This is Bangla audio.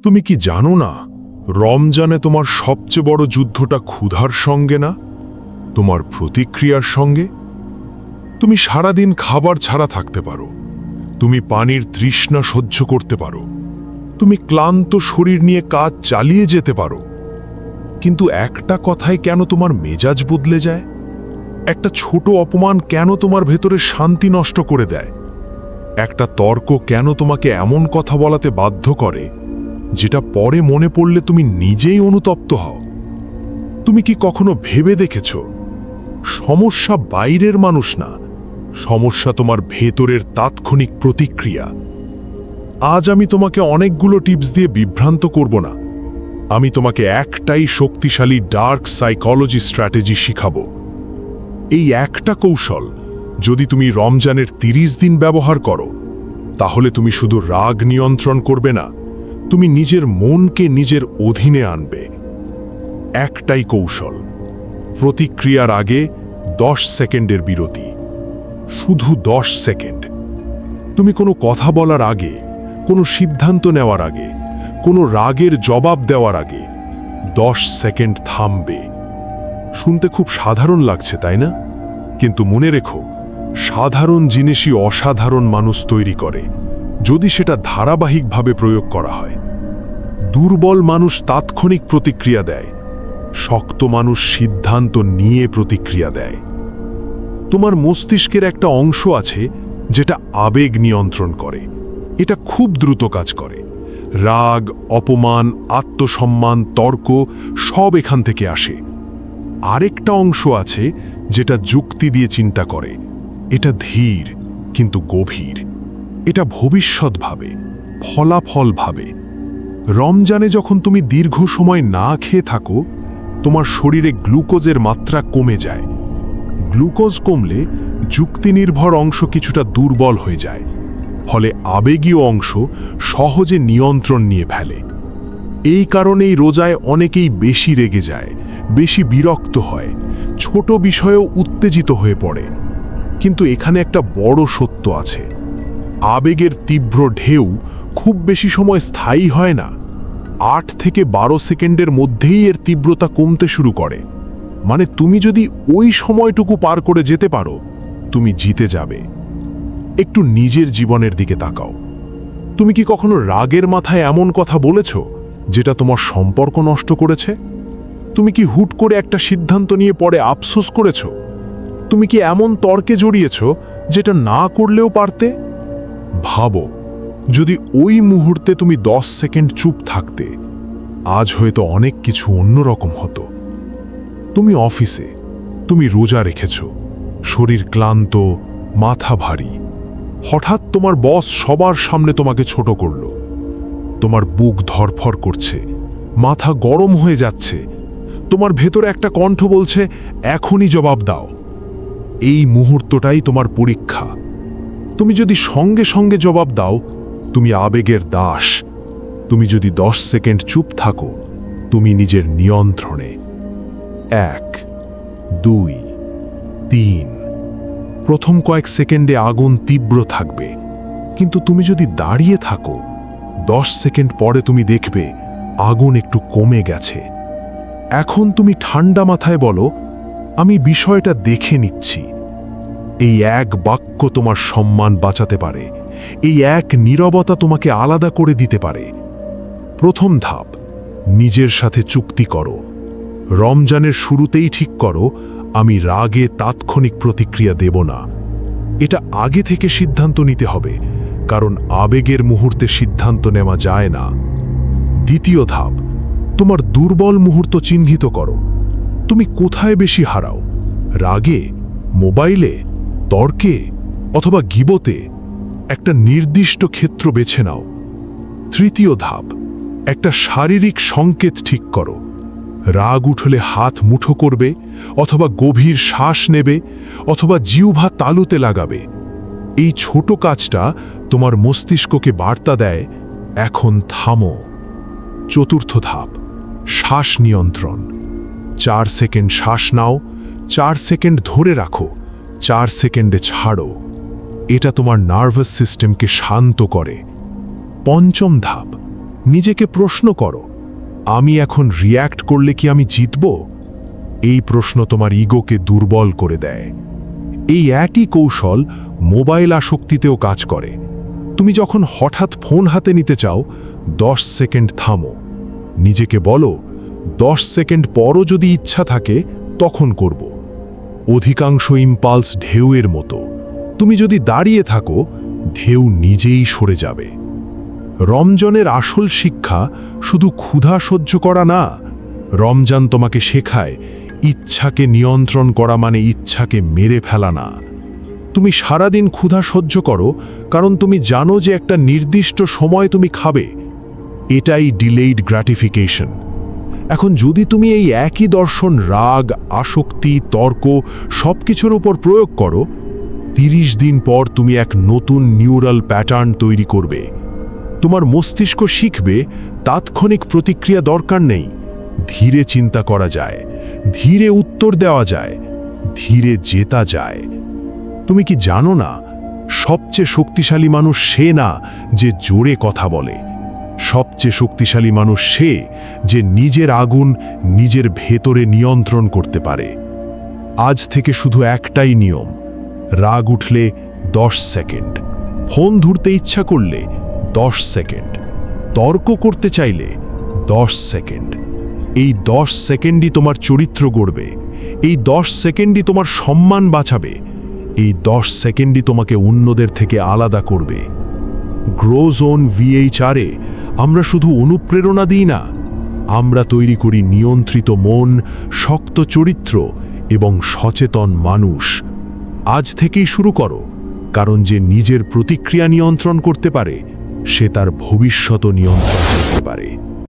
তুমি কি জানো না, রমজানে তোমার সবচেয়ে বড় যুদ্ধটা ক্ষুধার সঙ্গে না, তোমার প্রতিক্রিয়ার সঙ্গে। তুমি সারাদিন খাবার ছাড়া থাকতে পারো, তুমি পানির তৃষ্ণা সহ্য করতে পারো, তুমি ক্লান্ত শরীর নিয়ে কাজ চালিয়ে যেতে পারো, কিন্তু একটা কথায় কেন তোমার মেজাজ বদলে যায়? একটা ছোট অপমান কেন তোমার ভেতরে শান্তি নষ্ট করে দেয়? একটা তর্ক কেন তোমাকে এমন কথা বলাতে বাধ্য করে যেটা পরে মনে পড়লে তুমি নিজেই অনুতপ্ত হও? তুমি কি কখনো ভেবে দেখেছ, সমস্যা বাইরের মানুষ না, সমস্যা তোমার ভেতরের তাৎক্ষণিক প্রতিক্রিয়া? আজ আমি তোমাকে অনেকগুলো টিপস দিয়ে বিভ্রান্ত করব না, আমি তোমাকে একটাই শক্তিশালী ডার্ক সাইকোলজি স্ট্র্যাটেজি শিখাবো। এই একটা কৌশল যদি তুমি রমজানের ৩০ দিন ব্যবহার করো, তাহলে তুমি শুধু রাগ নিয়ন্ত্রণ করবে না, তুমি নিজের মনকে নিজের অধীনে আনবে। একটাই কৌশল, প্রতিক্রিয়ার আগে 10 সেকেন্ডের বিরতি। শুধু 10 সেকেন্ড। তুমি কোনো কথা বলার আগে, কোনো সিদ্ধান্ত নেওয়ার আগে, কোনো রাগের জবাব দেওয়ার আগে 10 সেকেন্ড থামবে। শুনতে খুব সাধারণ লাগছে, তাই না? কিন্তু মনে রেখো, সাধারণ জিনিসই অসাধারণ মানুষ তৈরি করে, যদি সেটা ধারাবাহিকভাবে প্রয়োগ করা হয়। দুর্বল মানুষ তাৎক্ষণিক প্রতিক্রিয়া দেয়, শক্ত মানুষ সিদ্ধান্ত নিয়ে প্রতিক্রিয়া দেয়। তোমার মস্তিষ্কের একটা অংশ আছে যেটা আবেগ নিয়ন্ত্রণ করে, এটা খুব দ্রুত কাজ করে। রাগ, অপমান, আত্মসম্মান, তর্ক সব এখান থেকে আসে। আরেকটা অংশ আছে যেটা যুক্তি দিয়ে চিন্তা করে, এটা ধীর কিন্তু গভীর। এটা ভবিষ্যৎ ভাবে, ফলাফল ভাবে। রমজানে যখন তুমি দীর্ঘ সময় না খেয়ে থাকো, তোমার শরীরে গ্লুকোজের মাত্রা কমে যায়। গ্লুকোজ কমলে যুক্তিনির্ভর অংশ কিছুটা দুর্বল হয়ে যায়, ফলে আবেগীয় অংশ সহজে নিয়ন্ত্রণ নিয়ে ফেলে। এই কারণেই রোজায় অনেকেই বেশি রেগে যায়, বেশি বিরক্ত হয়, ছোট বিষয়েও উত্তেজিত হয়ে পড়ে। কিন্তু এখানে একটা বড় সত্য আছে, আবেগের তীব্র ঢেউ খুব বেশি সময় স্থায়ী হয় না। 8 থেকে 12 সেকেন্ডের মধ্যেই এর তীব্রতা কমতে শুরু করে। মানে তুমি যদি ওই সময়টুকু পার করে যেতে পারো, তুমি জিতে যাবে। একটু নিজের জীবনের দিকে তাকাও। তুমি কি কখনো রাগের মাথায় এমন কথা বলেছ যেটা তোমার সম্পর্ক নষ্ট করেছে? তুমি কি হুট করে একটা সিদ্ধান্ত নিয়ে পরে আফসোস করেছ? তুমি কি এমন তর্কে জড়িয়েছ যেটা না করলেও পারতে? ভাবো, যদি ওই মুহূর্তে তুমি 10 সেকেন্ড চুপ থাকতে, আজ হয়তো অনেক কিছু অন্যরকম হতো। তুমি অফিসে, তুমি রোজা রেখেছ, শরীর ক্লান্ত, মাথা ভারী। হঠাৎ তোমার বস সবার সামনে তোমাকে ছোট করল। তোমার বুক ধরফর করছে, মাথা গরম হয়ে যাচ্ছে। তোমার ভেতরে একটা কণ্ঠ বলছে, এখনই জবাব দাও। এই মুহূর্তটাই তোমার পরীক্ষা। তুমি যদি সঙ্গে সঙ্গে জবাব দাও, তুমি আবেগের দাস। তুমি যদি 10 সেকেন্ড চুপ থাকো, তুমি নিজের নিয়ন্ত্রণে। 1, 2, 3। প্রথম কয়েক সেকেন্ডে আগুন তীব্র থাকবে, কিন্তু তুমি যদি দাঁড়িয়ে থাকো, 10 সেকেন্ড পরে তুমি দেখবে আগুন একটু কমে গেছে। এখন তুমি ঠান্ডা মাথায় বলো, আমি বিষয়টা দেখে নিচ্ছি। এই এক বাক্য তোমার সম্মান বাঁচাতে পারে, এই এক নীরবতা তোমাকে আলাদা করে দিতে পারে। প্রথম ধাপ, নিজের সাথে চুক্তি করো। রমজানের শুরুতেই ঠিক করো, আমি রাগে তাৎক্ষণিক প্রতিক্রিয়া দেব না। এটা আগে থেকে সিদ্ধান্ত নিতে হবে, কারণ আবেগের মুহূর্তে সিদ্ধান্ত নেওয়া যায় না। দ্বিতীয় ধাপ, তোমার দুর্বল মুহূর্ত চিহ্নিত করো। তুমি কোথায় বেশি হারাও? রাগে, মোবাইলে, তর্কে অথবা গীবতে? একটা নির্দিষ্ট ক্ষেত্র বেছে নাও। তৃতীয় ধাপ, একটা শারীরিক সংকেত ঠিক করো। রাগ উঠলে হাত মুঠো করবে, অথবা গভীর শ্বাস নেবে, অথবা জিহ্বা তালুতে লাগাবে। এই ছোট কাজটা তোমার মস্তিষ্ককে বার্তা দেয়, এখন থামো। চতুর্থ ধাপ, শ্বাস নিয়ন্ত্রণ। 4 সেকেন্ড শ্বাস নাও, 4 সেকেন্ড ধরে রাখো, 4 সেকেন্ডে ছাড়ো। এটা তোমার নার্ভাস সিস্টেমকে শান্ত করে। পঞ্চম ধাপ, নিজেকে প্রশ্ন করো, আমি এখন রিয়্যাক্ট করলে কি আমি জিতব? এই প্রশ্ন তোমার ইগোকে দুর্বল করে দেয়। এই একই কৌশল মোবাইল আসক্তিতেও কাজ করে। তুমি যখন হঠাৎ ফোন হাতে নিতে চাও, 10 সেকেন্ড থামো। নিজেকে বলো, 10 সেকেন্ড পরও যদি ইচ্ছা থাকে তখন করব। অধিকাংশ ইম্পালস ঢেউয়ের মতো, তুমি যদি দাঁড়িয়ে থাকো ঢেউ নিজেই সরে যাবে। রমজানের আসল শিক্ষা শুধু ক্ষুধা সহ্য করা না, রমজান তোমাকে শেখায় ইচ্ছাকে নিয়ন্ত্রণ করা মানে ইচ্ছাকে মেরে ফেলা না। তুমি সারাদিন ক্ষুধা সহ্য করো কারণ তুমি জানো যে একটা নির্দিষ্ট সময় তুমি খাবে। এটাই ডিলেইড গ্র্যাটিফিকেশন। এখন যদি তুমি এই একই দর্শন রাগ, আসক্তি, তর্ক সবকিছুর উপর প্রয়োগ করো, 30 দিন পর তুমি এক নতুন নিউরাল প্যাটার্ন তৈরি করবে। তোমার মস্তিষ্ক শিখবে তাৎক্ষণিক প্রতিক্রিয়া দরকার নেই, ধীরে চিন্তা করা যায়, ধীরে উত্তর দেওয়া যায়, ধীরে জেতা যায়। তুমি কি জানো না, সবচেয়ে শক্তিশালী মানুষ সে না যে জোরে কথা বলে, সবচেয়ে শক্তিশালী মানুষ সে যে নিজের আগুন নিজের ভেতরে নিয়ন্ত্রণ করতে পারে। আজ থেকে শুধু একটাই নিয়ম, রাগ উঠলে 10 সেকেন্ড, ফোন ধরতে ইচ্ছা করলে 10 সেকেন্ড, তর্ক করতে চাইলে 10 সেকেন্ড। এই 10 সেকেন্ডই তোমার চরিত্র গড়বে, এই 10 সেকেন্ডই তোমার সম্মান বাঁচাবে, এই 10 সেকেন্ডই তোমাকে অন্যদের থেকে আলাদা করবে। গ্রো জোন VHR-এ আমরা শুধু অনুপ্রেরণা দিই না, আমরা তৈরি করি নিয়ন্ত্রিত মন, শক্ত চরিত্র এবং সচেতন মানুষ। আজ থেকেই শুরু করো, কারণ যে নিজের প্রতিক্রিয়া নিয়ন্ত্রণ করতে পারে সে তার ভবিষ্যৎও নিয়ন্ত্রণ করতে পারে।